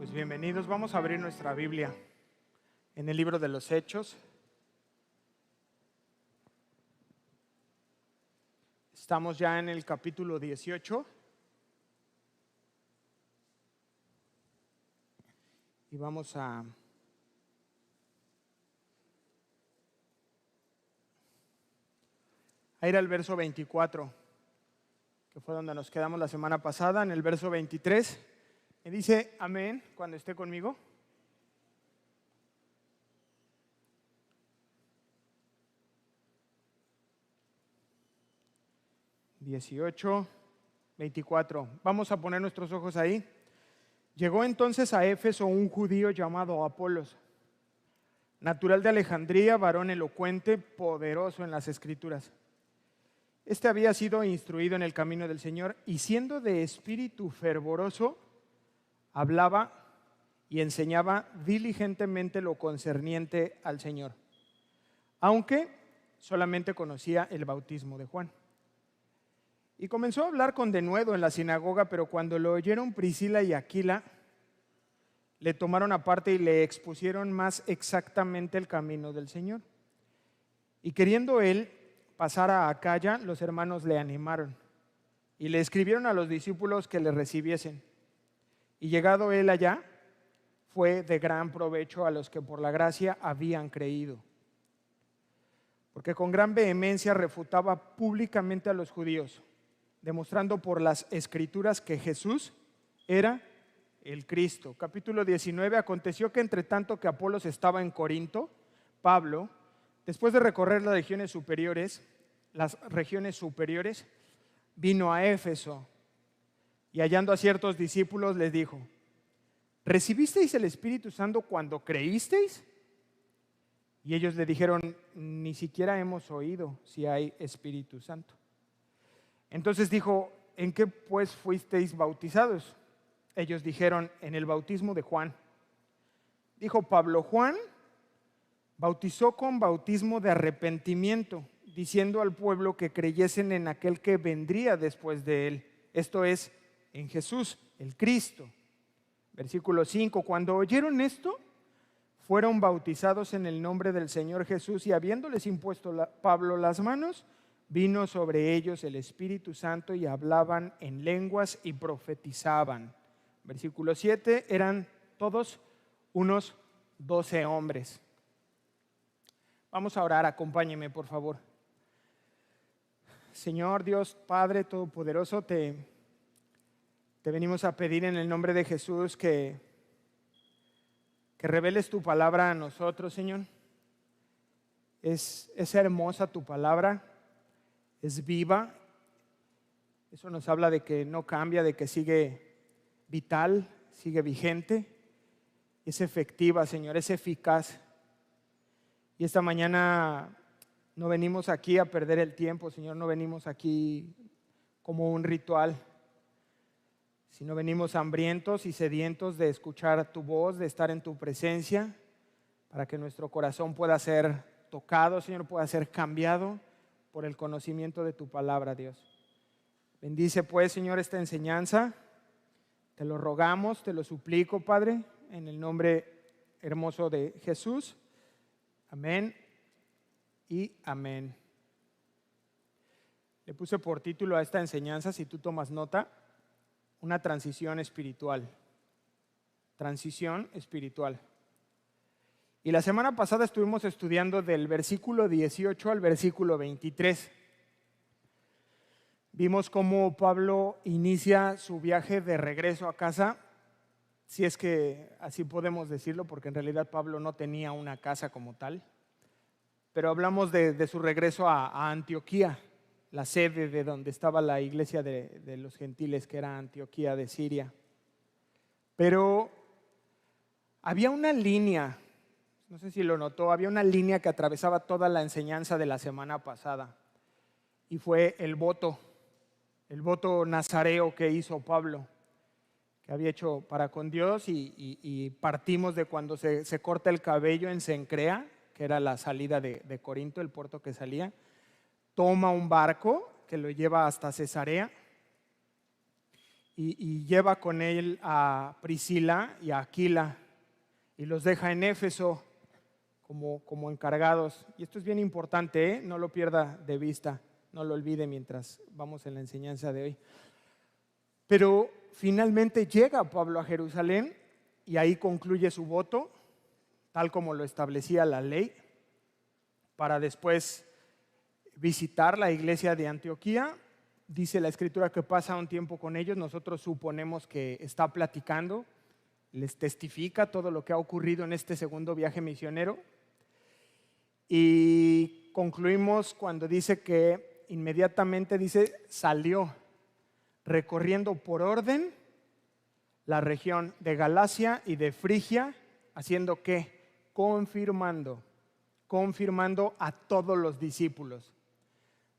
Pues bienvenidos, vamos a abrir nuestra Biblia en el libro de los Hechos. Estamos ya en el capítulo 18 y vamos a ir al verso 24, que fue donde nos quedamos la semana pasada. En el verso 23 me dice amén cuando esté conmigo. (18, 24). Vamos a poner nuestros ojos ahí. Llegó entonces a Éfeso un judío llamado Apolos, natural de Alejandría, varón elocuente, poderoso en las Escrituras. Este había sido instruido en el camino del Señor y siendo de espíritu fervoroso, hablaba y enseñaba diligentemente lo concerniente al Señor, aunque solamente conocía el bautismo de Juan. Y comenzó a hablar con denuedo en la sinagoga, pero cuando lo oyeron Priscila y Aquila, le tomaron aparte y le expusieron más exactamente el camino del Señor. Y queriendo él pasar a Acaya, los hermanos le animaron y le escribieron a los discípulos que le recibiesen. Y llegado él allá, fue de gran provecho a los que por la gracia habían creído, porque con gran vehemencia refutaba públicamente a los judíos, demostrando por las Escrituras que Jesús era el Cristo. Capítulo 19. Aconteció que entre tanto que Apolos estaba en Corinto, Pablo, después de recorrer las regiones superiores, vino a Éfeso y hallando a ciertos discípulos les dijo: ¿recibisteis el Espíritu Santo cuando creísteis? Y ellos le dijeron: ni siquiera hemos oído si hay Espíritu Santo. Entonces dijo: ¿en qué pues fuisteis bautizados? Ellos dijeron: en el bautismo de Juan. Dijo Pablo: Juan bautizó con bautismo de arrepentimiento, diciendo al pueblo que creyesen en aquel que vendría después de él, esto es, en Jesús, el Cristo. Versículo 5. Cuando oyeron esto, fueron bautizados en el nombre del Señor Jesús, y habiéndoles impuesto Pablo las manos, vino sobre ellos el Espíritu Santo y hablaban en lenguas y profetizaban. Versículo 7. Eran todos unos 12 hombres. Vamos a orar, acompáñeme por favor. Señor Dios Padre Todopoderoso, te venimos a pedir en el nombre de Jesús que reveles tu palabra a nosotros, Señor. Es hermosa tu palabra, es viva. Eso nos habla de que no cambia, de que sigue vital, sigue vigente. Es efectiva, Señor, es eficaz. Y esta mañana no venimos aquí a perder el tiempo, Señor, no venimos aquí como un ritual, sino venimos hambrientos y sedientos de escuchar tu voz, de estar en tu presencia, para que nuestro corazón pueda ser tocado, Señor, pueda ser cambiado por el conocimiento de tu palabra, Dios. Bendice pues, Señor, esta enseñanza. Te lo rogamos, te lo suplico, Padre, en el nombre hermoso de Jesús. Amén y amén. Le puse por título a esta enseñanza, si tú tomas nota, una transición espiritual. Transición espiritual. Y la semana pasada estuvimos estudiando del versículo 18 al versículo 23. Vimos cómo Pablo inicia su viaje de regreso a casa, si es que así podemos decirlo, porque en realidad Pablo no tenía una casa como tal. Pero hablamos de su regreso a Antioquía, la sede de donde estaba la iglesia de los gentiles, que era Antioquía de Siria. Pero había una línea, no sé si lo notó, había una línea que atravesaba toda la enseñanza de la semana pasada, y fue el voto nazareo que hizo Pablo, que había hecho para con Dios, y partimos de cuando se corta el cabello en Cencrea, que era la salida de Corinto, el puerto que salía. Toma un barco que lo lleva hasta Cesarea y lleva con él a Priscila y a Aquila y los deja en Éfeso como encargados. Y esto es bien importante, ¿eh? No lo pierda de vista, no lo olvide mientras vamos en la enseñanza de hoy. Pero finalmente llega Pablo a Jerusalén y ahí concluye su voto, tal como lo establecía la ley, para después visitar la iglesia de Antioquía. Dice la escritura que pasa un tiempo con ellos, nosotros suponemos que está platicando, les testifica todo lo que ha ocurrido en este segundo viaje misionero. Y concluimos cuando dice que inmediatamente salió recorriendo por orden la región de Galacia y de Frigia, haciendo ¿qué? Confirmando a todos los discípulos,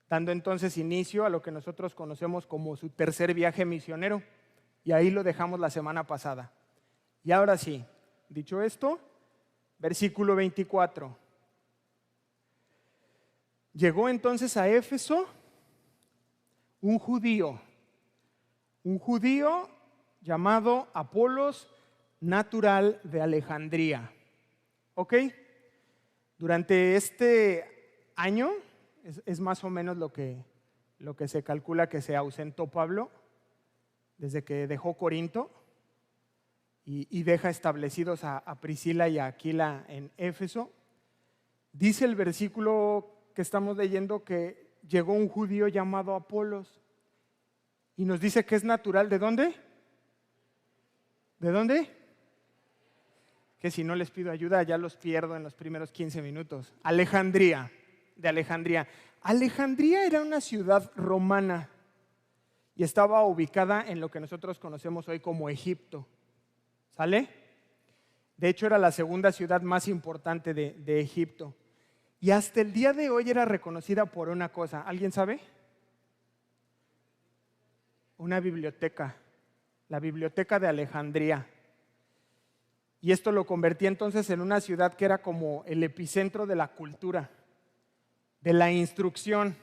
dando entonces inicio a lo que nosotros conocemos como su tercer viaje misionero, y ahí lo dejamos la semana pasada. Y ahora sí, dicho esto, versículo 24. Llegó entonces a Éfeso un judío llamado Apolos, natural de Alejandría. ¿Ok? Durante este año es más o menos lo que se calcula que se ausentó Pablo desde que dejó Corinto y deja establecidos a Priscila y a Aquila en Éfeso. Dice el versículo que estamos leyendo que llegó un judío llamado Apolos y nos dice que es natural. ¿De dónde? ¿De dónde? Que si no les pido ayuda ya los pierdo en los primeros 15 minutos. Alejandría, de Alejandría. Alejandría era una ciudad romana y estaba ubicada en lo que nosotros conocemos hoy como Egipto. ¿Sale? De hecho era la segunda ciudad más importante de Egipto. Y hasta el día de hoy era reconocida por una cosa. ¿Alguien sabe? Una biblioteca, la Biblioteca de Alejandría. Y esto lo convertía entonces en una ciudad que era como el epicentro de la cultura, de la instrucción.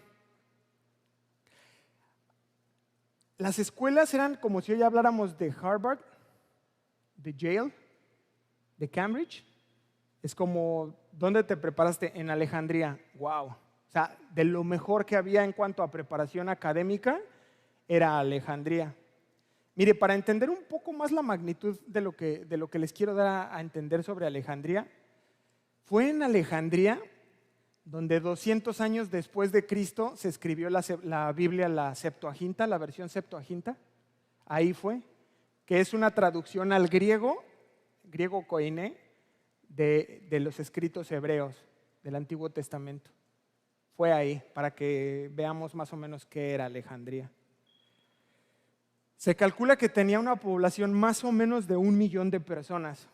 Las escuelas eran como si hoy habláramos de Harvard, de Yale, de Cambridge. Es como, ¿dónde te preparaste? En Alejandría. ¡Wow! O sea, de lo mejor que había en cuanto a preparación académica era Alejandría. Mire, para entender un poco más la magnitud de lo que les quiero dar a entender sobre Alejandría, fue en Alejandría donde 200 años después de Cristo se escribió la Biblia, la Septuaginta, la versión Septuaginta. Ahí fue, que es una traducción al griego koiné, de los escritos hebreos del Antiguo Testamento. Fue ahí, para que veamos más o menos qué era Alejandría. Se calcula que tenía una población más o menos de 1 millón de personas,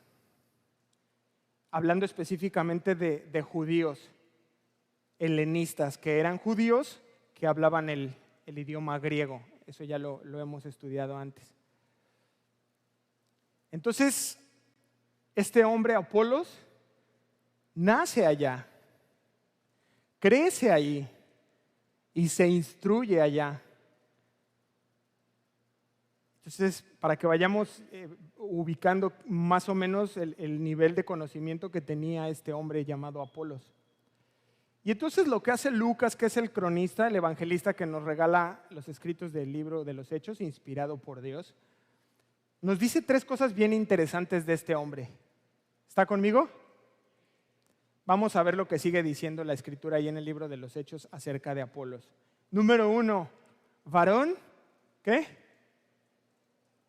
hablando específicamente de judíos helenistas, que eran judíos que hablaban el idioma griego. Eso ya lo hemos estudiado antes. Entonces, este hombre Apolos nace allá, crece allí y se instruye allá. Entonces, para que vayamos ubicando más o menos el nivel de conocimiento que tenía este hombre llamado Apolos. Y entonces lo que hace Lucas, que es el cronista, el evangelista que nos regala los escritos del libro de los Hechos, inspirado por Dios, nos dice 3 cosas bien interesantes de este hombre. ¿Está conmigo? Vamos a ver lo que sigue diciendo la escritura ahí en el libro de los Hechos acerca de Apolos. Número 1, varón, ¿qué?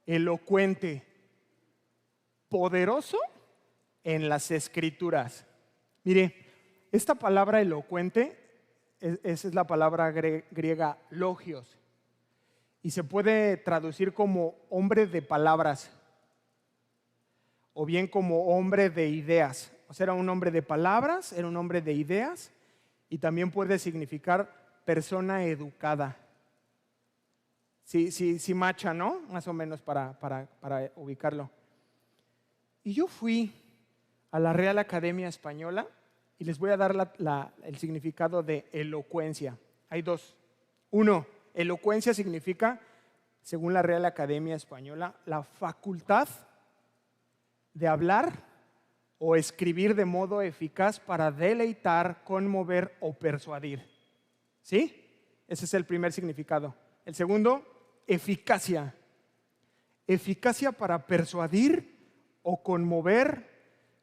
Elocuente, poderoso en las escrituras. Mire, esta palabra elocuente, esa es la palabra griega logios, y se puede traducir como hombre de palabras o bien como hombre de ideas. O sea, era un hombre de palabras, era un hombre de ideas, y también puede significar persona educada. Sí macha, ¿no? Más o menos para ubicarlo. Y yo fui a la Real Academia Española y les voy a dar el significado de elocuencia. Hay 2. 1, elocuencia significa según la Real Academia Española, la facultad de hablar o escribir de modo eficaz para deleitar, conmover o persuadir. ¿Sí? Ese es el primer significado. El segundo, eficacia. Eficacia para persuadir o conmover,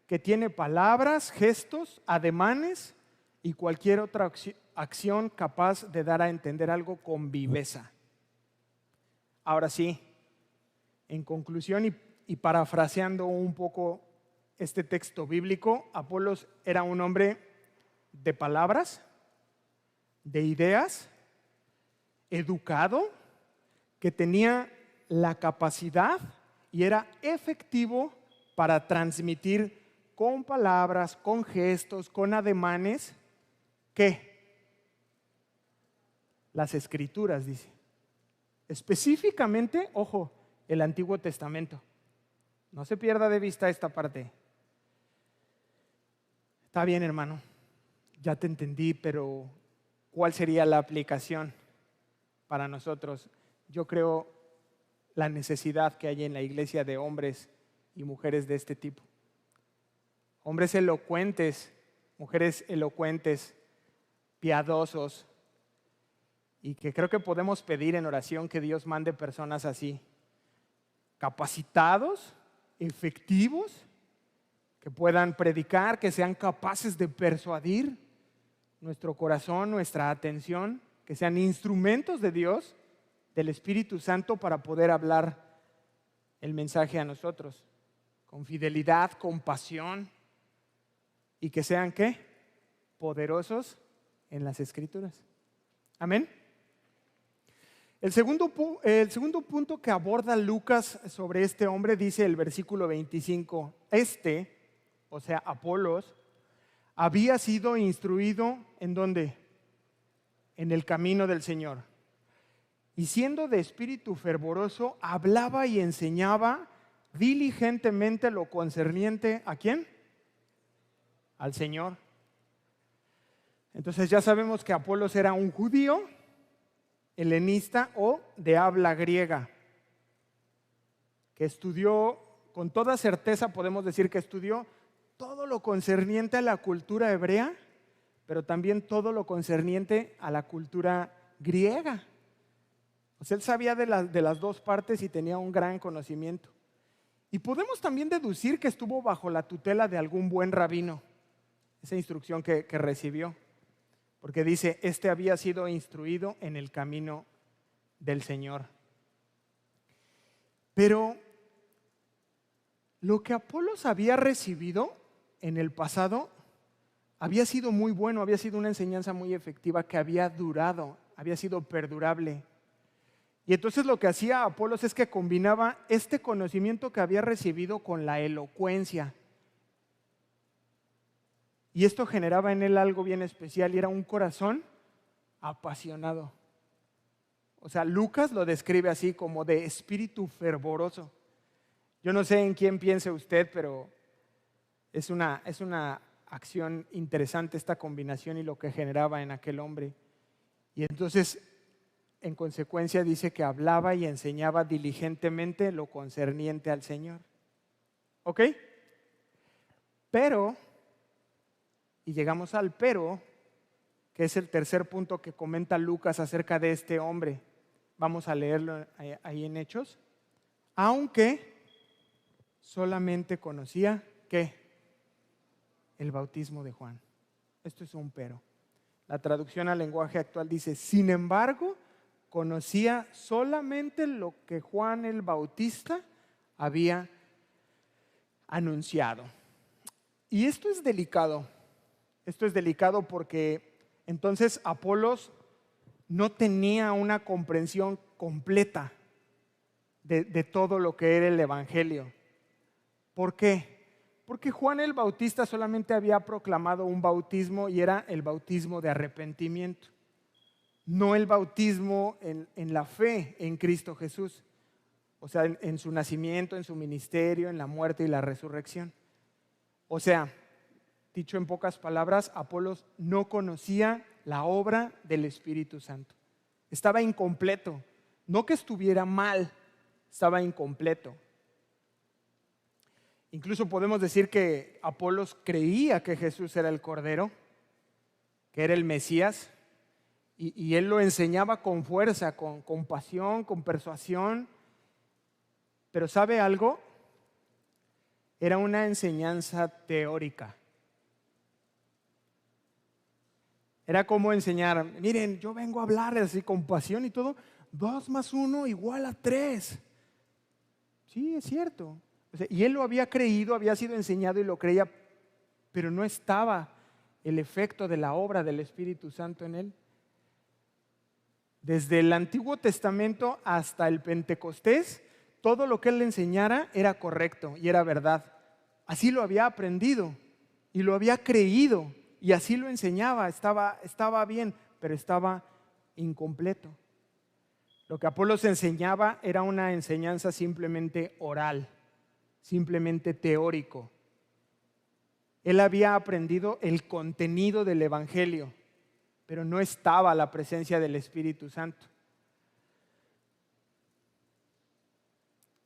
que tiene palabras, gestos, ademanes y cualquier otra acción capaz de dar a entender algo con viveza. Ahora sí, en conclusión y parafraseando un poco este texto bíblico, Apolos era un hombre de palabras, de ideas, educado, que tenía la capacidad y era efectivo para transmitir con palabras, con gestos, con ademanes, ¿qué? Las Escrituras, dice. Específicamente, ojo, el Antiguo Testamento. No se pierda de vista esta parte. Está bien, hermano, ya te entendí, pero ¿cuál sería la aplicación para nosotros? Yo creo la necesidad que hay en la iglesia de hombres y mujeres de este tipo. Hombres elocuentes, mujeres elocuentes, piadosos, y que creo que podemos pedir en oración que Dios mande personas así, capacitados, efectivos, que puedan predicar, que sean capaces de persuadir nuestro corazón, nuestra atención, que sean instrumentos de Dios, del Espíritu Santo, para poder hablar el mensaje a nosotros, con fidelidad, con pasión, y que sean, ¿qué? Poderosos en las Escrituras. Amén. El segundo punto que aborda Lucas sobre este hombre, dice el versículo 25, o sea, Apolos, había sido instruido ¿en dónde? En el camino del Señor. Y siendo de espíritu fervoroso, hablaba y enseñaba diligentemente lo concerniente ¿a quién? Al Señor. Entonces ya sabemos que Apolos era un judío helenista o de habla griega, que estudió, con toda certeza podemos decir que estudió todo lo concerniente a la cultura hebrea, pero también todo lo concerniente a la cultura griega. O sea, él sabía de las dos partes y tenía un gran conocimiento. Y podemos también deducir que estuvo bajo la tutela de algún buen rabino, esa instrucción que recibió. Porque dice, había sido instruido en el camino del Señor. Pero lo que Apolos había recibido en el pasado había sido muy bueno, había sido una enseñanza muy efectiva que había durado, había sido perdurable. Y entonces lo que hacía Apolos es que combinaba este conocimiento que había recibido con la elocuencia. Y esto generaba en él algo bien especial y era un corazón apasionado. O sea, Lucas lo describe así como de espíritu fervoroso. Yo no sé en quién piense usted, pero es una acción interesante esta combinación y lo que generaba en aquel hombre. Y entonces, en consecuencia, dice que hablaba y enseñaba diligentemente lo concerniente al Señor. ¿Ok? Pero, y llegamos al pero, que es el tercer punto que comenta Lucas acerca de este hombre. Vamos a leerlo ahí en Hechos. Aunque solamente conocía, ¿qué? El bautismo de Juan. Esto es un pero. La traducción al lenguaje actual dice, sin embargo, conocía solamente lo que Juan el Bautista había anunciado. Y esto es delicado. Esto es delicado porque entonces Apolos no tenía una comprensión completa de todo lo que era el Evangelio. ¿Por qué? Porque Juan el Bautista solamente había proclamado un bautismo y era el bautismo de arrepentimiento, no el bautismo en la fe en Cristo Jesús, o sea, en su nacimiento, en su ministerio, en la muerte y la resurrección. O sea, dicho en pocas palabras, Apolos no conocía la obra del Espíritu Santo. Estaba incompleto, No que estuviera mal, estaba incompleto. Incluso podemos decir que Apolos creía que Jesús era el Cordero, que era el Mesías, y él lo enseñaba con fuerza, con pasión, con persuasión. Pero ¿sabe algo? Era una enseñanza teórica. Era como enseñar, miren, yo vengo a hablarles así con pasión y todo, 2 más 1 igual a 3. Sí, es cierto. O sea, y él lo había creído, había sido enseñado y lo creía, pero no estaba el efecto de la obra del Espíritu Santo en él. Desde el Antiguo Testamento hasta el Pentecostés, todo lo que él le enseñara era correcto y era verdad. Así lo había aprendido y lo había creído y así lo enseñaba. Estaba bien, pero estaba incompleto. Lo que Apolos enseñaba era una enseñanza simplemente oral, simplemente teórico. Él había aprendido el contenido del Evangelio, pero no estaba la presencia del Espíritu Santo.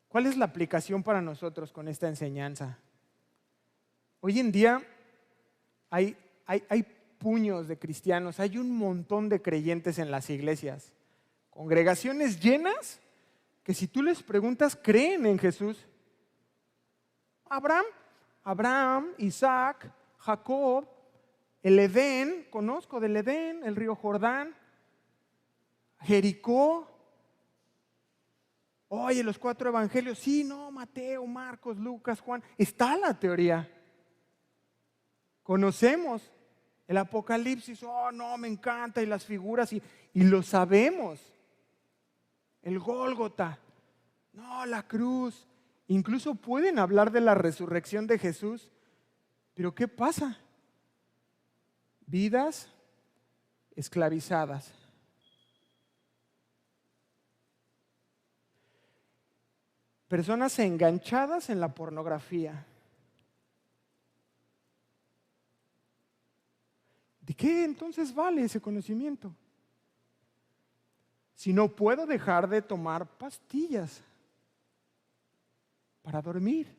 ¿Cuál es la aplicación para nosotros con esta enseñanza? Hoy en día hay puños de cristianos, hay un montón de creyentes en las iglesias, congregaciones llenas que si tú les preguntas, ¿creen en Jesús? Abraham, Isaac, Jacob, el Edén, conozco del Edén, el río Jordán, Jericó. Oye, los 4 evangelios, sí, no, Mateo, Marcos, Lucas, Juan, está la teoría. Conocemos el Apocalipsis, oh no, me encanta, y las figuras, y lo sabemos. El Gólgota, no, la cruz. Incluso pueden hablar de la resurrección de Jesús, pero ¿qué pasa? Vidas esclavizadas. Personas enganchadas en la pornografía. ¿De qué entonces vale ese conocimiento? Si no puedo dejar de tomar pastillas para dormir.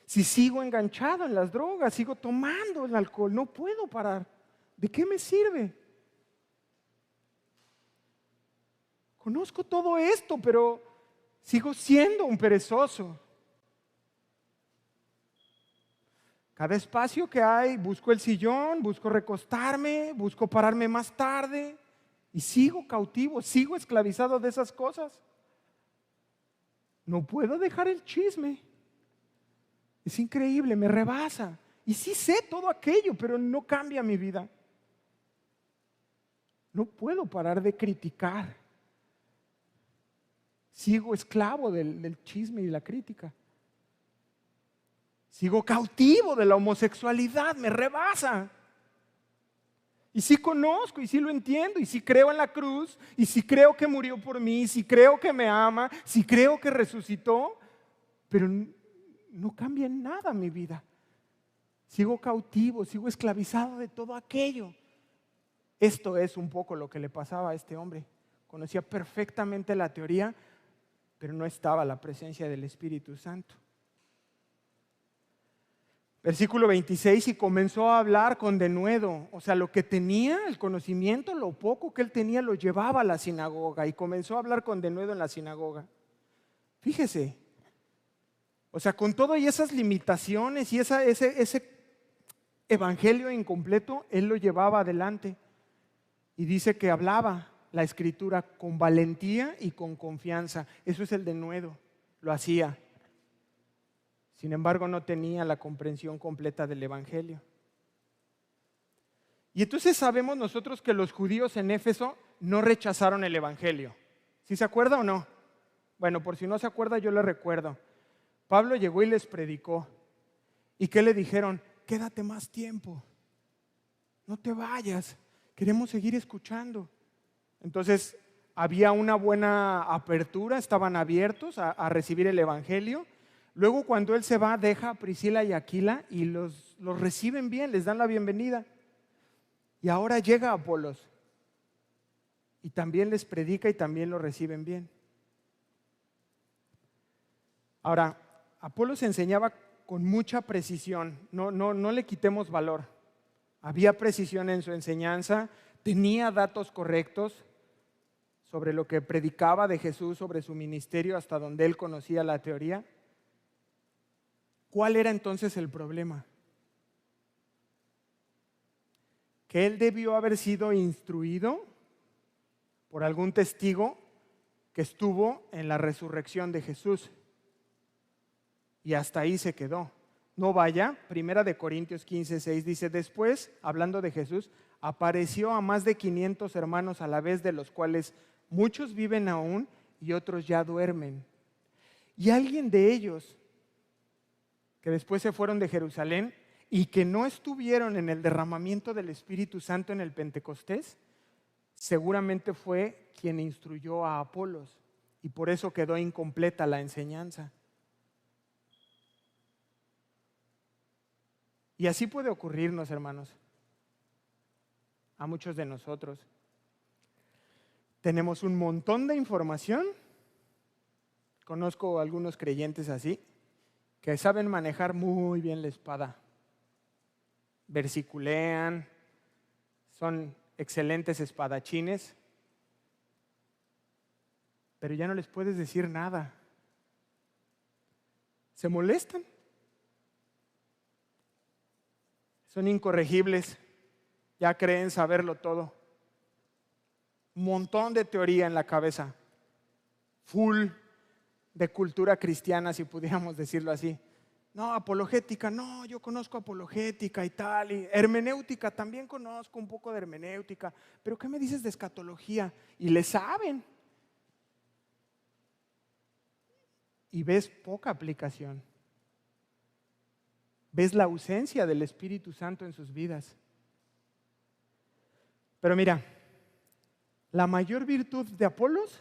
Si sigo enganchado en las drogas, sigo tomando el alcohol, no puedo parar. ¿De qué me sirve? Conozco todo esto, pero sigo siendo un perezoso. Cada espacio que hay, busco el sillón, busco recostarme, busco pararme más tarde y sigo cautivo, sigo esclavizado de esas cosas. No puedo dejar el chisme. Es increíble, me rebasa. Y sí sé todo aquello, pero no cambia mi vida. No puedo parar de criticar. Sigo esclavo del chisme y la crítica. Sigo cautivo de la homosexualidad, me rebasa. Y sí conozco, y sí lo entiendo, y sí creo en la cruz, y sí creo que murió por mí, y sí creo que me ama, sí creo que resucitó, pero no cambia en nada mi vida. Sigo cautivo, sigo esclavizado de todo aquello. Esto es un poco lo que le pasaba a este hombre. Conocía perfectamente la teoría, pero no estaba la presencia del Espíritu Santo. Versículo 26, y comenzó a hablar con denuedo. O sea, lo que tenía, el conocimiento, lo poco que él tenía, lo llevaba a la sinagoga y comenzó a hablar con denuedo en la sinagoga. Fíjese, o sea, con todo y esas limitaciones y ese evangelio incompleto, él lo llevaba adelante. Y dice que hablaba la escritura con valentía y con confianza. Eso es el denuedo, lo hacía. Sin embargo, no tenía la comprensión completa del evangelio. Y entonces sabemos nosotros que los judíos en Éfeso no rechazaron el evangelio. ¿Sí se acuerda o no? Bueno, por si no se acuerda, yo le recuerdo. Pablo llegó y les predicó. ¿Y qué le dijeron? Quédate más tiempo. No te vayas. Queremos seguir escuchando. Entonces, había una buena apertura, estaban abiertos a recibir el evangelio. Luego, cuando él se va, deja a Priscila y Aquila y los reciben bien, les dan la bienvenida. Y ahora llega Apolos. y también les predica y también lo reciben bien. Ahora, Apolos enseñaba con mucha precisión, no le quitemos valor. Había precisión en su enseñanza, tenía datos correctos sobre lo que predicaba de Jesús, sobre su ministerio, hasta donde él conocía la teoría. ¿Cuál era entonces el problema? Que él debió haber sido instruido por algún testigo que estuvo en la resurrección de Jesús. Y hasta ahí se quedó. No vaya, 1 Corintios 15:6 dice: después, hablando de Jesús, apareció a más de 500 hermanos a la vez, de los cuales muchos viven aún y otros ya duermen. Y alguien de ellos, que después se fueron de Jerusalén y que no estuvieron en el derramamiento del Espíritu Santo en el Pentecostés, seguramente fue quien instruyó a Apolos, y por eso quedó incompleta la enseñanza. Y así puede ocurrirnos, hermanos, a muchos de nosotros. Tenemos un montón de información. Conozco algunos creyentes así, que saben manejar muy bien la espada. Versiculean, son excelentes espadachines, pero ya no les puedes decir nada. Se molestan. Son incorregibles, ya creen saberlo todo. Un montón de teoría en la cabeza, full de cultura cristiana, si pudiéramos decirlo así. No, apologética, no, yo conozco apologética y tal, y hermenéutica, también conozco un poco de hermenéutica, pero ¿qué me dices de escatología? Y le saben. Y ves poca aplicación. Ves la ausencia del Espíritu Santo en sus vidas. Pero mira, la mayor virtud de Apolos,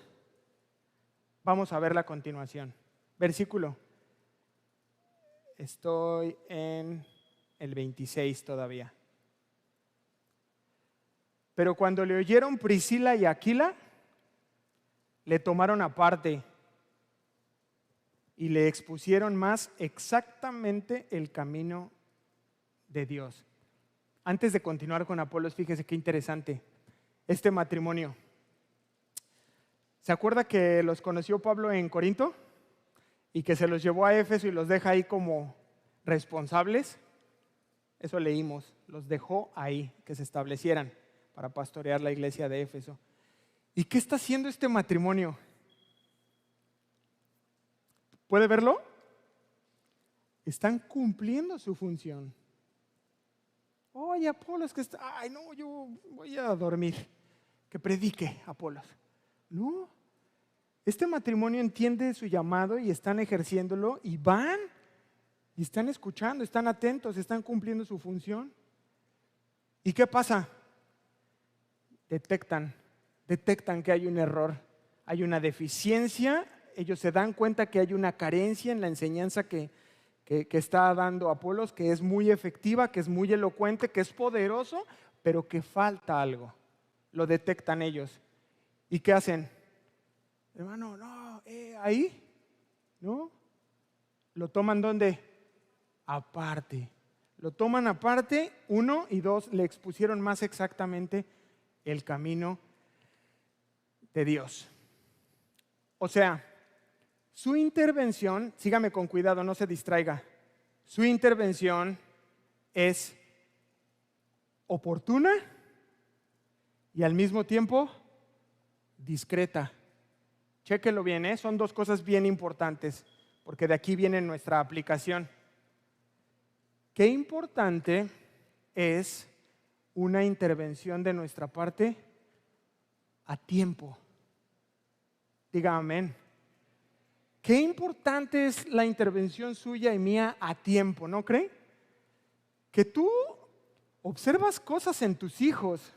vamos a verla a continuación. Versículo. Estoy en el 26 todavía. Pero cuando le oyeron Priscila y Aquila, le tomaron aparte y le expusieron más exactamente el camino de Dios. Antes de continuar con Apolos, fíjese qué interesante este matrimonio. ¿Se acuerda que los conoció Pablo en Corinto y que se los llevó a Éfeso y los deja ahí como responsables? Eso leímos, los dejó ahí, que se establecieran para pastorear la iglesia de Éfeso. ¿Y qué está haciendo este matrimonio? ¿Puede verlo? Están cumpliendo su función. Oye, Apolos, que está, ay no, yo voy a dormir. Que predique Apolos. No, este matrimonio entiende su llamado y están ejerciéndolo y van y están escuchando, están atentos, están cumpliendo su función. ¿Y qué pasa? Detectan que hay un error, hay una deficiencia. Ellos se dan cuenta que hay una carencia en la enseñanza que está dando Apolos, que es muy efectiva, que es muy elocuente, que es poderoso, pero que falta algo. Lo detectan ellos. ¿Y qué hacen? Hermano, no, ahí, ¿no? ¿Lo toman dónde? Aparte. Lo toman aparte, 1 y 2, le expusieron más exactamente el camino de Dios. O sea, su intervención, sígame con cuidado, no se distraiga. Su intervención es oportuna y al mismo tiempo discreta. Chéquelo bien, son dos cosas bien importantes, porque de aquí viene nuestra aplicación. Qué importante es una intervención de nuestra parte a tiempo. Diga amén. Qué importante es la intervención suya y mía a tiempo, ¿no cree? Que tú observas cosas en tus hijos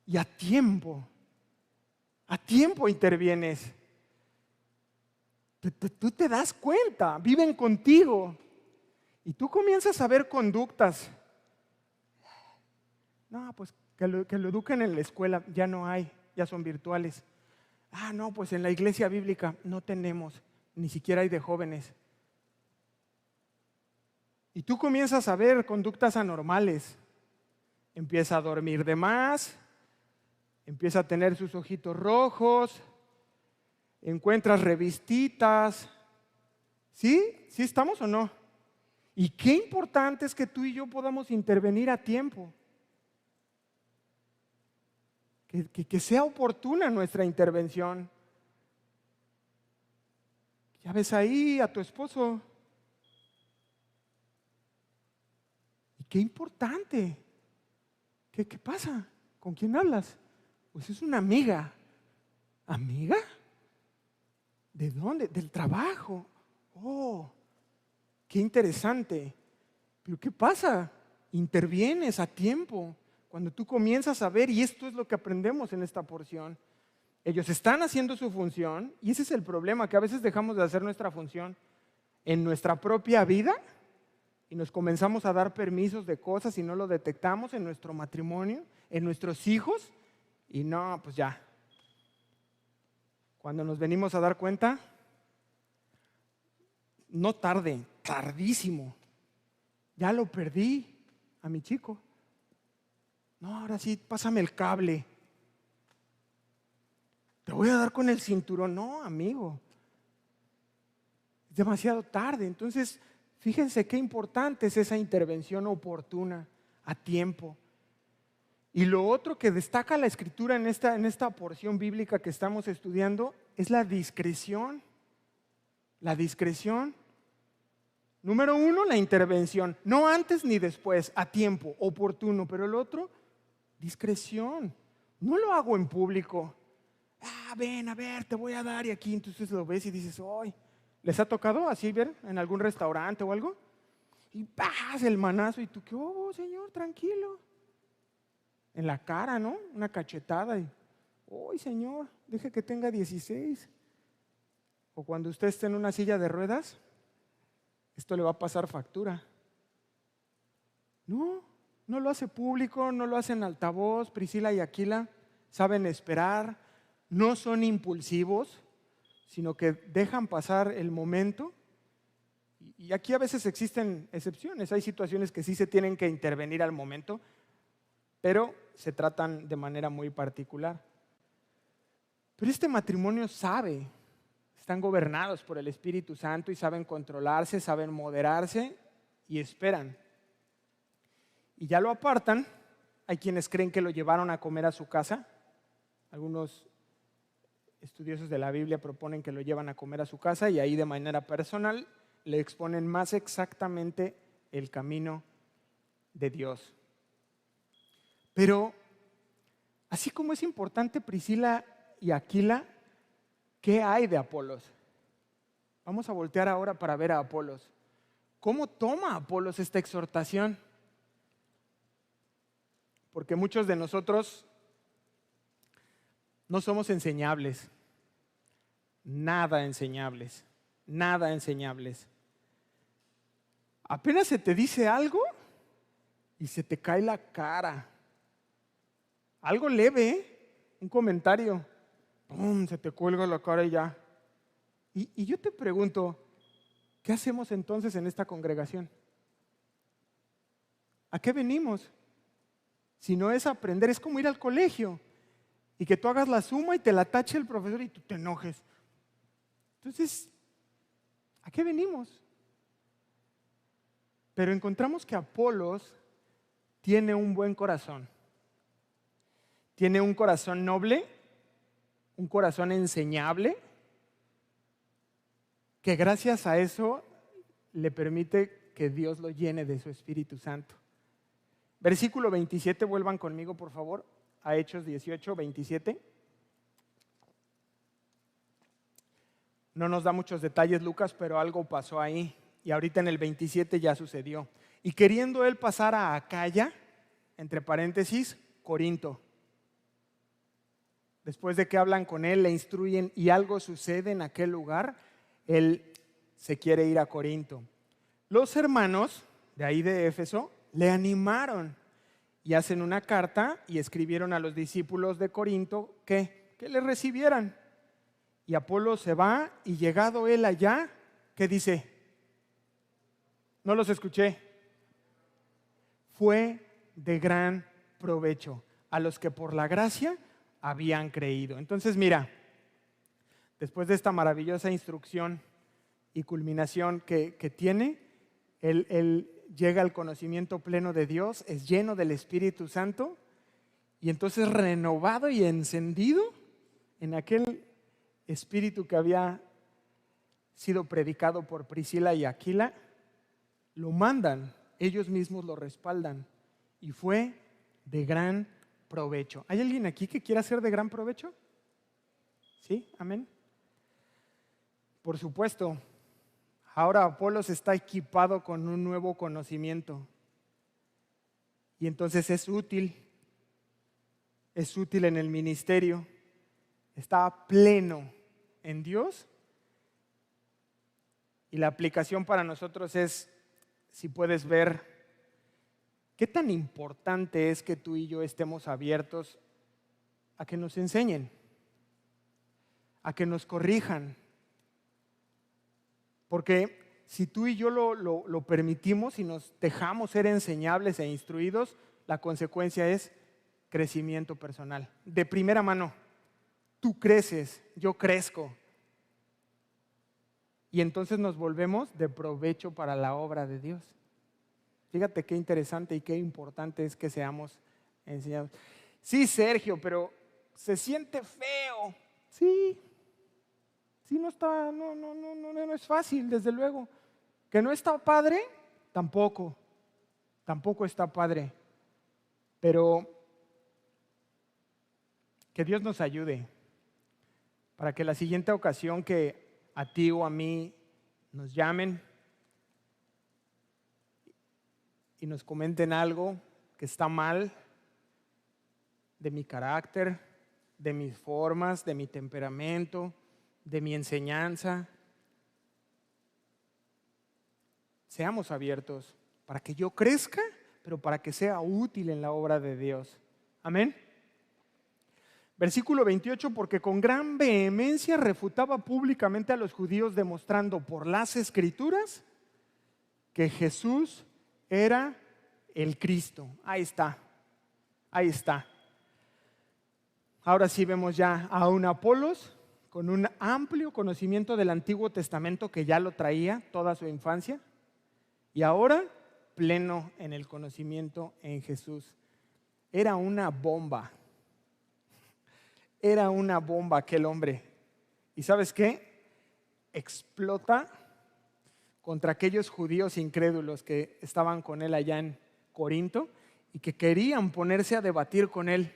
y a tiempo intervienes. Tú te das cuenta, viven contigo y tú comienzas a ver conductas. No, pues que lo eduquen en la escuela, ya no hay, ya son virtuales. Ah, no, pues en la iglesia bíblica no tenemos, ni siquiera hay de jóvenes. Y tú comienzas a ver conductas anormales. Empieza a dormir de más, empieza a tener sus ojitos rojos, encuentras revistitas. ¿Sí? ¿Sí estamos o no? Y qué importante es que tú y yo podamos intervenir a tiempo. Que sea oportuna nuestra intervención. Ya ves ahí a tu esposo. Y qué importante. ¿Qué pasa? ¿Con quién hablas? Pues es una amiga. ¿Amiga? ¿De dónde? Del trabajo. Oh, qué interesante. Pero ¿qué pasa? Intervienes a tiempo. Cuando tú comienzas a ver, y esto es lo que aprendemos en esta porción, ellos están haciendo su función, y ese es el problema, que a veces dejamos de hacer nuestra función en nuestra propia vida y nos comenzamos a dar permisos de cosas y no lo detectamos en nuestro matrimonio, en nuestros hijos, y no, pues ya. Cuando nos venimos a dar cuenta, no tarde, tardísimo, ya lo perdí a mi chico. No, ahora sí, pásame el cable. Te voy a dar con el cinturón. No, amigo. Es demasiado tarde. Entonces, fíjense qué importante es esa intervención oportuna, a tiempo. Y lo otro que destaca la Escritura en esta porción bíblica que estamos estudiando es la discreción. La discreción. Número 1, la intervención. No antes ni después, a tiempo, oportuno. Pero el otro, discreción. No lo hago en público. Ven, a ver, te voy a dar, y aquí entonces lo ves y dices, ¡ay! ¿Les ha tocado así ver en algún restaurante o algo? Y ¡paz! El manazo, y tú, ¿qué hubo, señor? Tranquilo. En la cara, ¿no? Una cachetada y, ¡ay, señor! Deje que tenga 16. O cuando usted esté en una silla de ruedas, esto le va a pasar factura. No, no lo hace público, no lo hace en altavoz. Priscila y Aquila saben esperar, no son impulsivos, sino que dejan pasar el momento. Y aquí a veces existen excepciones, hay situaciones que sí se tienen que intervenir al momento, pero se tratan de manera muy particular. Pero este matrimonio sabe, están gobernados por el Espíritu Santo y saben controlarse, saben moderarse y esperan. Y ya lo apartan. Hay quienes creen que lo llevaron a comer a su casa. Algunos estudiosos de la Biblia proponen que lo llevan a comer a su casa y ahí de manera personal le exponen más exactamente el camino de Dios. Pero así como es importante Priscila y Aquila, ¿qué hay de Apolos? Vamos a voltear ahora para ver a Apolos. ¿Cómo toma Apolos esta exhortación? Porque muchos de nosotros no somos enseñables, nada enseñables, nada enseñables. Apenas se te dice algo y se te cae la cara. Algo leve, un comentario, ¡pum!, se te cuelga la cara y ya. Y yo te pregunto, ¿qué hacemos entonces en esta congregación? ¿A qué venimos? Si no es aprender, es como ir al colegio y que tú hagas la suma y te la tache el profesor y tú te enojes. Entonces, ¿a qué venimos? Pero encontramos que Apolos tiene un buen corazón. Tiene un corazón noble, un corazón enseñable, que gracias a eso le permite que Dios lo llene de su Espíritu Santo. Versículo 27, vuelvan conmigo por favor a Hechos 18, 27. No nos da muchos detalles Lucas, pero algo pasó ahí y ahorita en el 27 ya sucedió. Y queriendo él pasar a Acaya, entre paréntesis, Corinto. Después de que hablan con él, le instruyen y algo sucede en aquel lugar, él se quiere ir a Corinto. Los hermanos de ahí de Éfeso le animaron y hacen una carta y escribieron a los discípulos de Corinto que le recibieran. Y Apolos se va y llegado él allá, ¿qué dice? No los escuché. Fue de gran provecho a los que por la gracia habían creído. Entonces mira, después de esta maravillosa instrucción y culminación que tiene, él llega al conocimiento pleno de Dios, es lleno del Espíritu Santo y entonces renovado y encendido en aquel espíritu que había sido predicado por Priscila y Aquila, lo mandan, ellos mismos lo respaldan y fue de gran provecho. ¿Hay alguien aquí que quiera ser de gran provecho? ¿Sí? Amén. Por supuesto, ahora Apolos está equipado con un nuevo conocimiento y entonces es útil en el ministerio, está pleno en Dios y la aplicación para nosotros es, si puedes ver, qué tan importante es que tú y yo estemos abiertos a que nos enseñen, a que nos corrijan. Porque si tú y yo lo permitimos y nos dejamos ser enseñables e instruidos, la consecuencia es crecimiento personal. De primera mano, tú creces, yo crezco. Y entonces nos volvemos de provecho para la obra de Dios. Fíjate qué interesante y qué importante es que seamos enseñados. Sí, Sergio, pero se siente feo. Sí, no está, no es fácil, desde luego. Que no está padre, tampoco está padre. Pero que Dios nos ayude para que la siguiente ocasión que a ti o a mí nos llamen y nos comenten algo que está mal de mi carácter, de mis formas, de mi temperamento, de mi enseñanza, seamos abiertos para que yo crezca, pero para que sea útil en la obra de Dios. Amén. Versículo 28, porque con gran vehemencia refutaba públicamente a los judíos, demostrando por las Escrituras que Jesús era el Cristo. Ahí está. Ahora sí vemos ya a un Apolos con un amplio conocimiento del Antiguo Testamento que ya lo traía toda su infancia y ahora pleno en el conocimiento en Jesús. Era una bomba aquel hombre. ¿Y sabes qué? Explota contra aquellos judíos incrédulos que estaban con él allá en Corinto y que querían ponerse a debatir con él.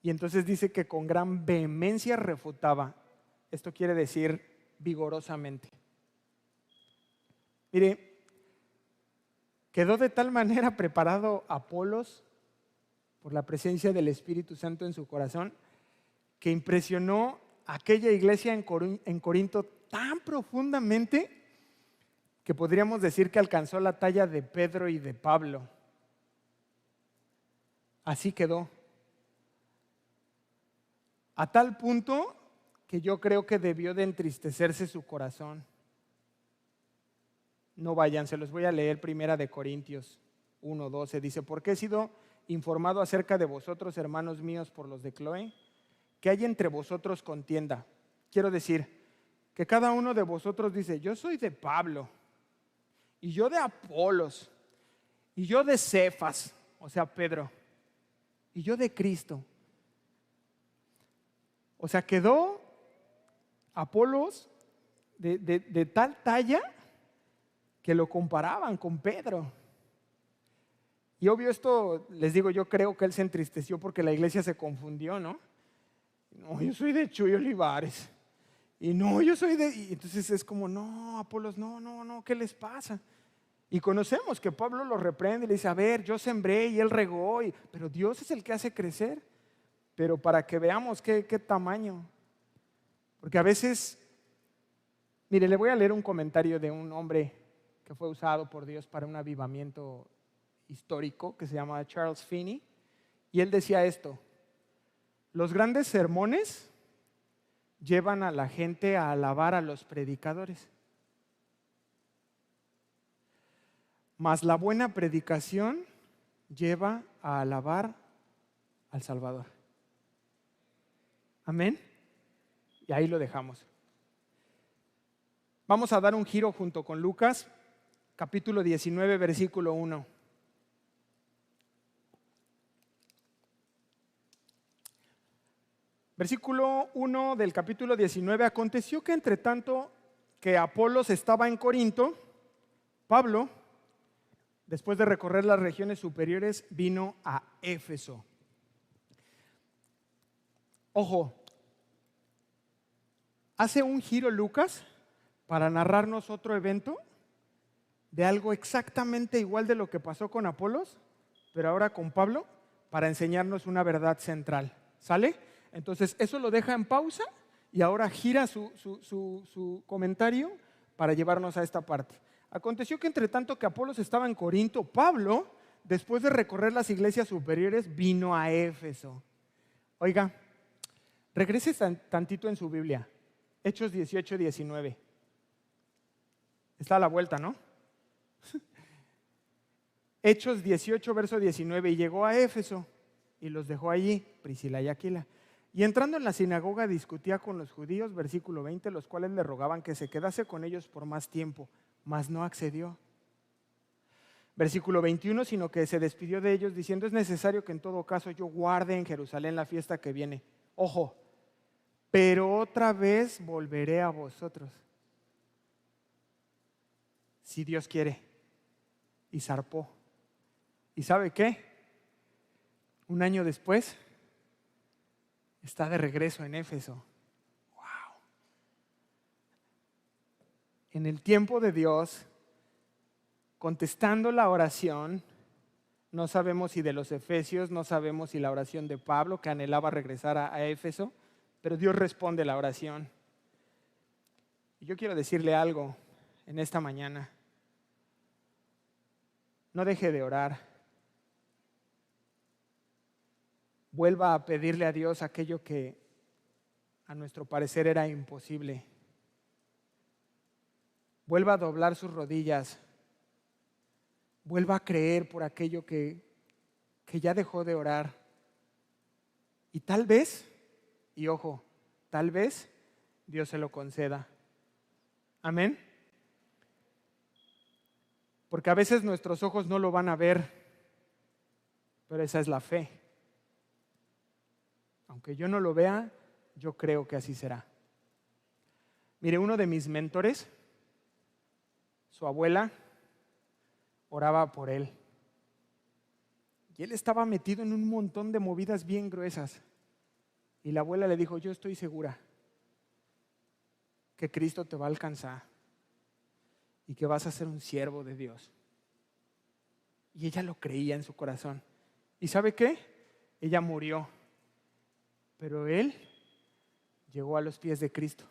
Y entonces dice que con gran vehemencia refutaba. Esto quiere decir vigorosamente. Mire, quedó de tal manera preparado Apolos por la presencia del Espíritu Santo en su corazón que impresionó a aquella iglesia en Corinto tan profundamente que podríamos decir que alcanzó la talla de Pedro y de Pablo. Así quedó. A tal punto que yo creo que debió de entristecerse su corazón. No vayan, se los voy a leer, Primera de Corintios 1:12. Dice, porque he sido informado acerca de vosotros, hermanos míos, por los de Cloé, que hay entre vosotros contienda. Quiero decir, que cada uno de vosotros dice, yo soy de Pablo, y yo de Apolos, y yo de Cefas, o sea, Pedro, y yo de Cristo. O sea, quedó Apolos de tal talla que lo comparaban con Pedro. Y obvio esto, les digo, yo creo que él se entristeció porque la iglesia se confundió, ¿no? No, yo soy de Chuy Olivares. Y no, yo soy de... Y entonces es como, no, Apolos, no, ¿qué les pasa? Y conocemos que Pablo lo reprende y le dice, a ver, yo sembré y él regó, pero Dios es el que hace crecer. Pero para que veamos qué tamaño. Porque a veces, mire, le voy a leer un comentario de un hombre que fue usado por Dios para un avivamiento histórico que se llama Charles Finney, y él decía esto: los grandes sermones llevan a la gente a alabar a los predicadores, mas la buena predicación lleva a alabar al Salvador. Amén. Y ahí lo dejamos. Vamos a dar un giro junto con Lucas, capítulo 19, versículo 1. Versículo 1 del capítulo 19. Aconteció que entre tanto que Apolos estaba en Corinto, Pablo, después de recorrer las regiones superiores, vino a Éfeso. Ojo, hace un giro Lucas para narrarnos otro evento de algo exactamente igual de lo que pasó con Apolos, pero ahora con Pablo, para enseñarnos una verdad central. ¿Sale? Entonces eso lo deja en pausa y ahora gira su comentario para llevarnos a esta parte. Aconteció que entre tanto que Apolos estaba en Corinto, Pablo, después de recorrer las iglesias superiores, vino a Éfeso. Oiga, regrese tantito en su Biblia, Hechos 18, 19. Está a la vuelta, ¿no? Hechos 18, verso 19. Y llegó a Éfeso y los dejó allí, Priscila y Aquila. Y entrando en la sinagoga discutía con los judíos, versículo 20, los cuales le rogaban que se quedase con ellos por más tiempo, mas no accedió. Versículo 21, sino que se despidió de ellos diciendo: es necesario que en todo caso yo guarde en Jerusalén la fiesta que viene. Ojo, pero otra vez volveré a vosotros, si Dios quiere. Y zarpó. ¿Y sabe qué? Un año después está de regreso en Éfeso. ¡Wow! En el tiempo de Dios, contestando la oración, no sabemos si de los efesios, no sabemos si la oración de Pablo, que anhelaba regresar a Éfeso, pero Dios responde la oración. Y yo quiero decirle algo en esta mañana. No deje de orar. Vuelva a pedirle a Dios aquello que a nuestro parecer era imposible. Vuelva a doblar sus rodillas. Vuelva a creer por aquello que ya dejó de orar. Y tal vez, y ojo, tal vez Dios se lo conceda. Amén. Porque a veces nuestros ojos no lo van a ver, pero esa es la fe. Aunque yo no lo vea, yo creo que así será. Mire, uno de mis mentores, su abuela, oraba por él. Y él estaba metido en un montón de movidas bien gruesas. Y la abuela le dijo: yo estoy segura que Cristo te va a alcanzar y que vas a ser un siervo de Dios. Y ella lo creía en su corazón. ¿Y sabe qué? Ella murió. Pero él llegó a los pies de Cristo.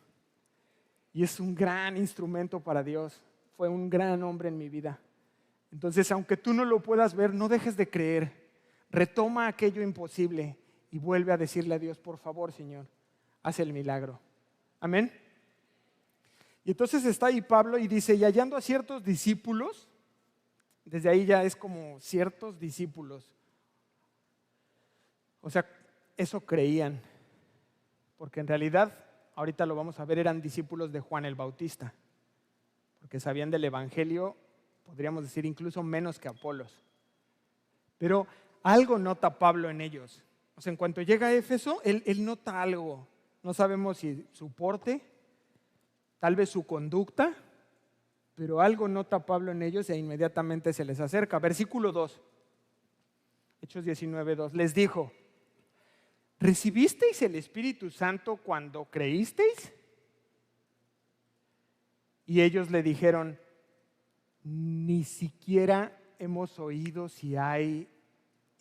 Y es un gran instrumento para Dios. Fue un gran hombre en mi vida. Entonces, aunque tú no lo puedas ver, no dejes de creer. Retoma aquello imposible y vuelve a decirle a Dios: por favor, Señor, haz el milagro. Amén. Y entonces está ahí Pablo y dice: y hallando a ciertos discípulos, desde ahí ya es como ciertos discípulos. O sea, eso creían, porque en realidad, ahorita lo vamos a ver, eran discípulos de Juan el Bautista, porque sabían del Evangelio, podríamos decir incluso menos que Apolos. Pero algo nota Pablo en ellos. O sea, en cuanto llega a Éfeso, él nota algo. No sabemos si su porte, tal vez su conducta, pero algo nota Pablo en ellos e inmediatamente se les acerca. Versículo 2, Hechos 19, 2, les dijo: ¿recibisteis el Espíritu Santo cuando creísteis? Y ellos le dijeron: ni siquiera hemos oído si hay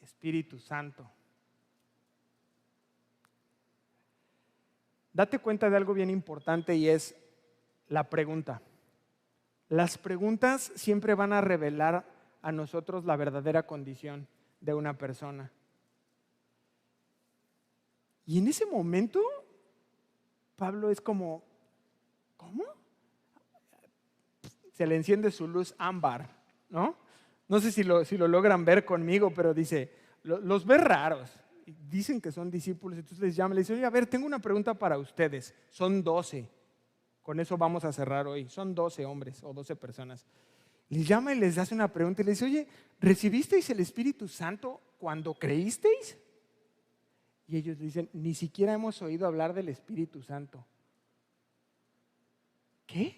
Espíritu Santo. Date cuenta de algo bien importante, y es la pregunta. Las preguntas siempre van a revelar a nosotros la verdadera condición de una persona. Y en ese momento, Pablo es como, ¿cómo? Se le enciende su luz ámbar, ¿no? No sé si lo logran ver conmigo, pero dice, los ve raros. Dicen que son discípulos, entonces les llama, les dice, oye, a ver, tengo una pregunta para ustedes. Son 12. Con eso vamos a cerrar hoy. Son 12 hombres o 12 personas. Les llama y les hace una pregunta y les dice, oye, ¿recibisteis el Espíritu Santo cuando creísteis? Y ellos dicen, ni siquiera hemos oído hablar del Espíritu Santo. ¿Qué?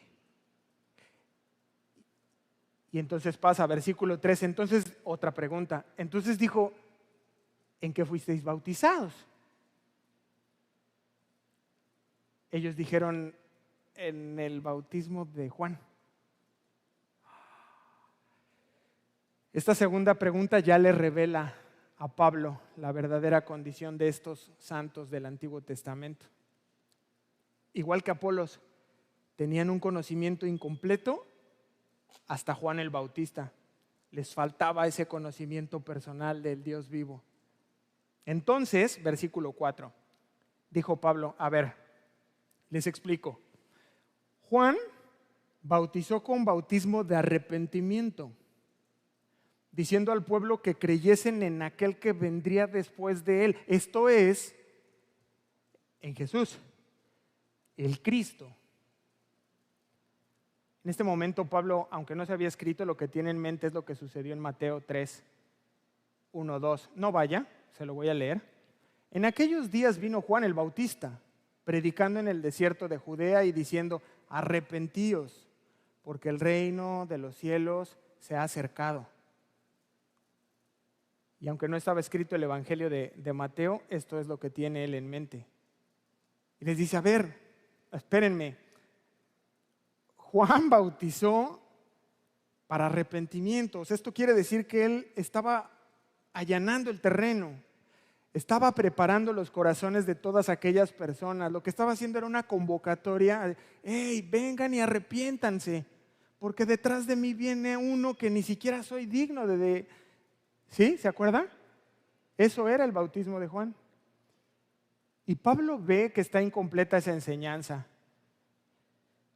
Y entonces pasa, versículo 3, entonces otra pregunta. Entonces dijo, ¿en qué fuisteis bautizados? Ellos dijeron, en el bautismo de Juan. Esta segunda pregunta ya le revela a Pablo la verdadera condición de estos santos del Antiguo Testamento. Igual que Apolos, tenían un conocimiento incompleto hasta Juan el Bautista. Les faltaba ese conocimiento personal del Dios vivo. Entonces, versículo 4, dijo Pablo, a ver, les explico. Juan bautizó con bautismo de arrepentimiento, diciendo al pueblo que creyesen en aquel que vendría después de él, esto es, en Jesús, el Cristo. En este momento Pablo, aunque no se había escrito, lo que tiene en mente es lo que sucedió en Mateo 3, 1, 2. No vaya, se lo voy a leer. En aquellos días vino Juan el Bautista, predicando en el desierto de Judea y diciendo, arrepentíos, porque el reino de los cielos se ha acercado. Y aunque no estaba escrito el Evangelio de Mateo, esto es lo que tiene él en mente. Y les dice, a ver, espérenme, Juan bautizó para arrepentimientos. Esto quiere decir que él estaba allanando el terreno, estaba preparando los corazones de todas aquellas personas. Lo que estaba haciendo era una convocatoria. ¡Hey, vengan y arrepiéntanse! Porque detrás de mí viene uno que ni siquiera soy digno de... ¿Sí? ¿Se acuerda? Eso era el bautismo de Juan. Y Pablo ve que está incompleta esa enseñanza.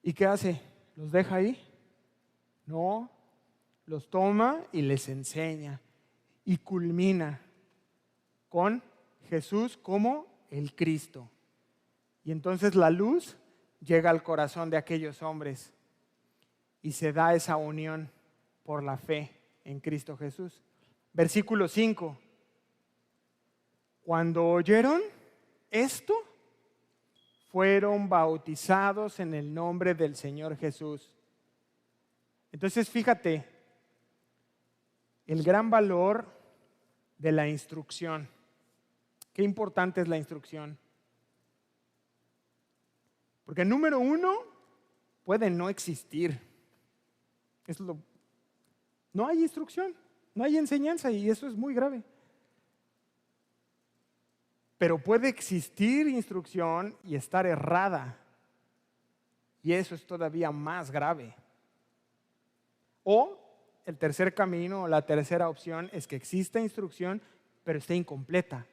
¿Y qué hace? ¿Los deja ahí? No, los toma y les enseña. Y culmina con Jesús como el Cristo. Y entonces la luz llega al corazón de aquellos hombres y se da esa unión por la fe en Cristo Jesús. Versículo 5. Cuando oyeron esto, fueron bautizados en el nombre del Señor Jesús. Entonces, fíjate, el gran valor de la instrucción. Qué importante es la instrucción. Porque número uno, puede no existir. No hay instrucción, no hay enseñanza y eso es muy grave. Pero puede existir instrucción y estar errada. Y eso es todavía más grave. O el tercer camino o la tercera opción es que exista instrucción, pero esté incompleta.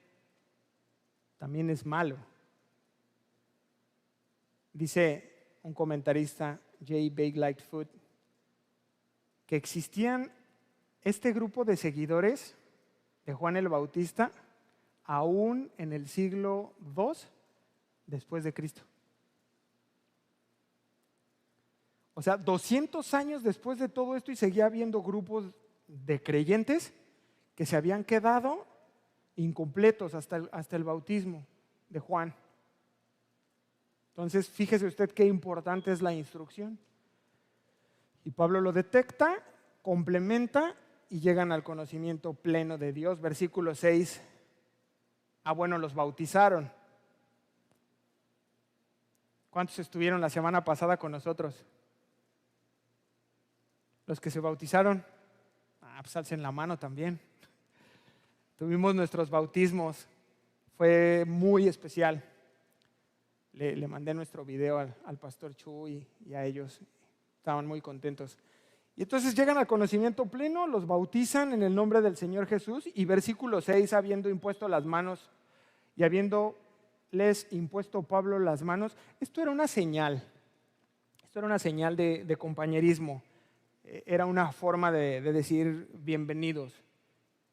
También es malo. Dice un comentarista, J. Bake Lightfoot, que existían este grupo de seguidores de Juan el Bautista aún en el siglo II después de Cristo. O sea, 200 años después de todo esto y seguía habiendo grupos de creyentes que se habían quedado incompletos hasta el bautismo de Juan. Entonces, fíjese usted qué importante es la instrucción. Y Pablo lo detecta, complementa y llegan al conocimiento pleno de Dios. Versículo 6. Bueno, los bautizaron. ¿Cuántos estuvieron la semana pasada con nosotros? Los que se bautizaron, pues alcen la mano también. Tuvimos nuestros bautismos, fue muy especial. Le mandé nuestro video al pastor Chu y a ellos, estaban muy contentos. Y entonces llegan al conocimiento pleno, los bautizan en el nombre del Señor Jesús y versículo 6, habiendo impuesto las manos y habiéndoles impuesto Pablo las manos, esto era una señal de compañerismo, era una forma de decir bienvenidos.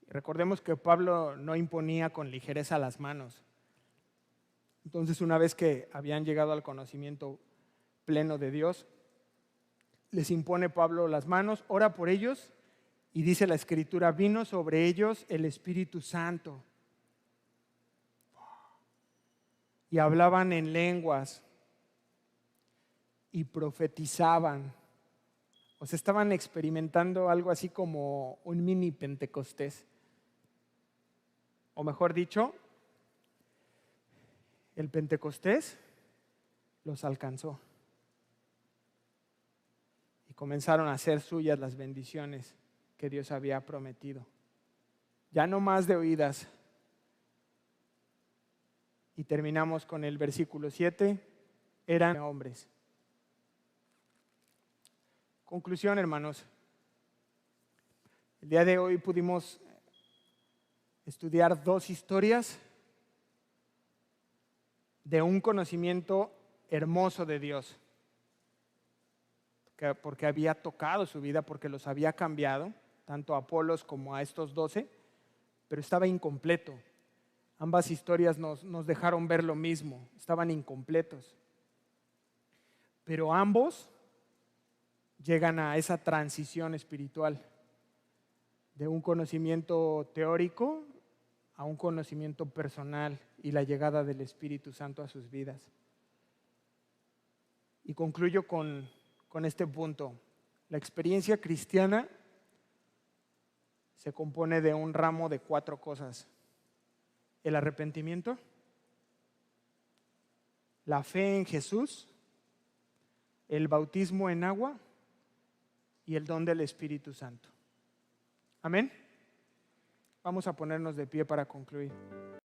Recordemos que Pablo no imponía con ligereza las manos. Entonces, una vez que habían llegado al conocimiento pleno de Dios, les impone Pablo las manos, ora por ellos y dice la Escritura, vino sobre ellos el Espíritu Santo y hablaban en lenguas y profetizaban. O sea, estaban experimentando algo así como un mini Pentecostés. O mejor dicho, el Pentecostés los alcanzó. Y comenzaron a hacer suyas las bendiciones que Dios había prometido. Ya no más de oídas. Y terminamos con el versículo 7. Eran hombres. Conclusión, hermanos. El día de hoy pudimos estudiar dos historias de un conocimiento hermoso de Dios, porque había tocado su vida, porque los había cambiado, tanto a Apolos como a estos 12, pero estaba incompleto. Ambas historias nos dejaron ver lo mismo, estaban incompletos. Pero ambos llegan a esa transición espiritual de un conocimiento teórico a un conocimiento personal y la llegada del Espíritu Santo a sus vidas. Y concluyo con este punto. La experiencia cristiana se compone de un ramo de 4 cosas: el arrepentimiento, la fe en Jesús, el bautismo en agua y el don del Espíritu Santo. Amén. Vamos a ponernos de pie para concluir.